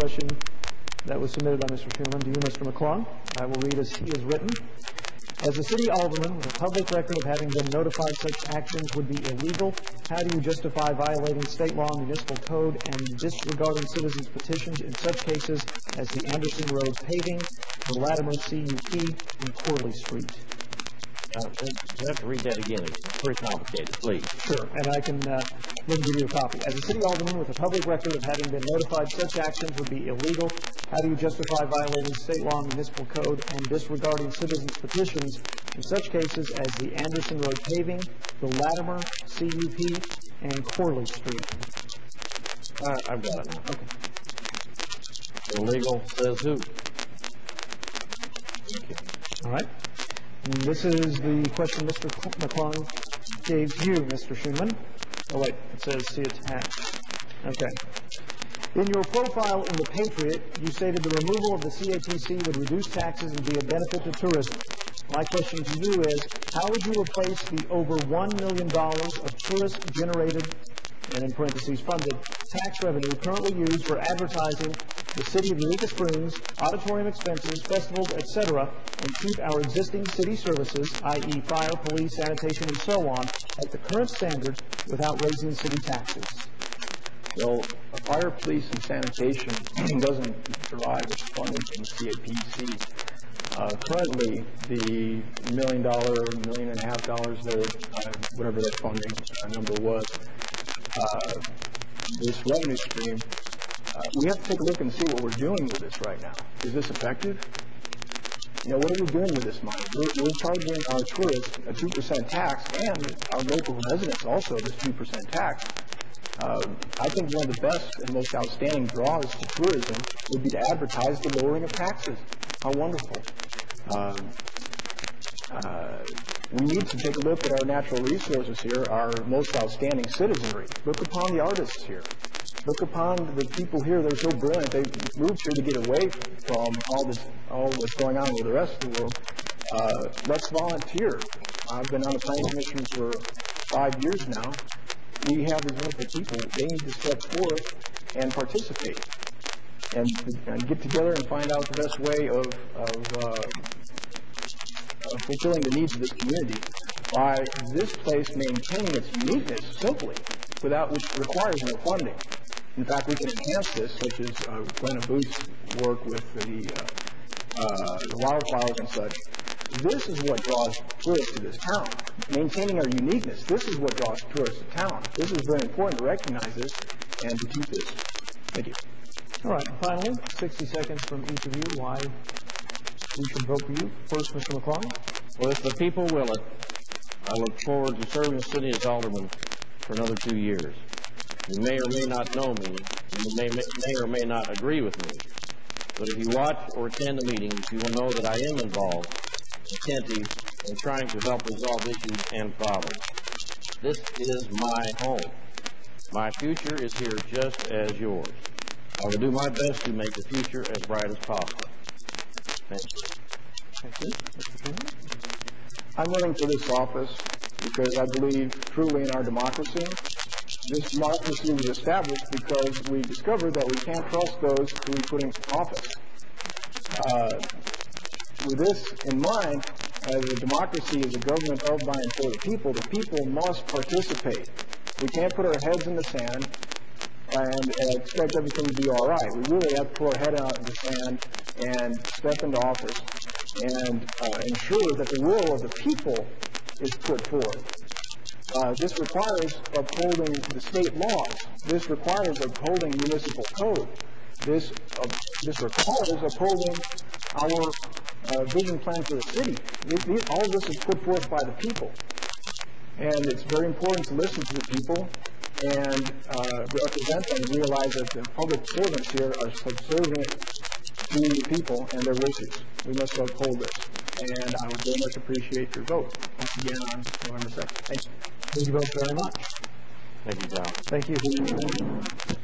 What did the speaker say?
question that was submitted by Mr. Schuman to you, Mr. McClung. I will read as he is written. As a city alderman with a public record of having been notified such actions would be illegal, how do you justify violating state law, municipal code, and disregarding citizens' petitions in such cases as the Anderson Road paving, the Latimer CUP, and Corley Street? You have to read that again. It's very complicated, please. Sure, and I can give you a copy. As a city alderman with a public record of having been notified such actions would be illegal, how do you justify violating state law and municipal code and disregarding citizens' petitions in such cases as the Anderson Road paving, the Latimer CUP, and Corley Street? I've got it now. Okay. Illegal says who? All right. And this is the question Mr. McClung gave you, Mr. Schuman. Oh, wait, it says see attached. Okay. In your profile in The Patriot, you stated the removal of the CATC would reduce taxes and be a benefit to tourism. My question to you is, how would you replace the over $1 million of tourist-generated, and in parentheses funded, tax revenue currently used for advertising the city of Eureka Springs, auditorium expenses, festivals, etc., and keep our existing city services, i.e. fire, police, sanitation, and so on, at the current standards without raising city taxes? Well, fire, police, and sanitation doesn't derive its funding from the CAPC. Currently, the $1 million, $1.5 million that, whatever that funding number was, this revenue stream, we have to take a look and see what we're doing with this right now. Is this effective? You know, what are we doing with this money? We're charging our tourists a 2% tax, and our local residents also this 2% tax. I think one of the best and most outstanding draws to tourism would be to advertise the lowering of taxes. How wonderful. We need to take a look at our natural resources here, our most outstanding citizenry. Look upon the artists here. Look upon the people here that are so brilliant. They moved here to get away from all that's going on with the rest of the world. Let's volunteer. I've been on the planning commission for 5 years now. We have these wonderful people. They need to step forth and participate and get together and find out the best way of fulfilling the needs of this community by this place maintaining its uniqueness simply, without which requires no funding. In fact, we can enhance this, such as Glenn and Booth's work with the wildflowers and such. This is what draws tourists to this town. Maintaining our uniqueness, this is what draws tourists to town. This is very important to recognize this and to keep this. Thank you. All right, finally, 60 seconds from each of you why we should vote for you. First, Mr. McClung. Well, if the people will it, I look forward to serving the city as alderman for another 2 years. You may or may not know me, and you may or may not agree with me, but if you watch or attend the meetings, you will know that I am involved, attentive, and trying to help resolve issues and problems. This is my home. My future is here just as yours. I will do my best to make the future as bright as possible. Thank you. Thank you. Mr. Freeman? I'm running for this office because I believe truly in our democracy. This democracy was established because we discovered that we can't trust those who we put in office. With this in mind, as a democracy is a government of, by, and for the people must participate. We can't put our heads in the sand and expect everything to be all right. We really have to put our head out in the sand and step into office and ensure that the will of the people is put forth. This requires upholding the state laws. This requires upholding municipal code. This requires upholding our vision plan for the city. All of this is put forth by the people. And it's very important to listen to the people and represent them and realize that the public servants here are subservient to the people and their wishes. We must uphold this. And I would very much appreciate your vote once again on November 2nd. Thank you. Thank you both very much. Thank you, John. Thank you.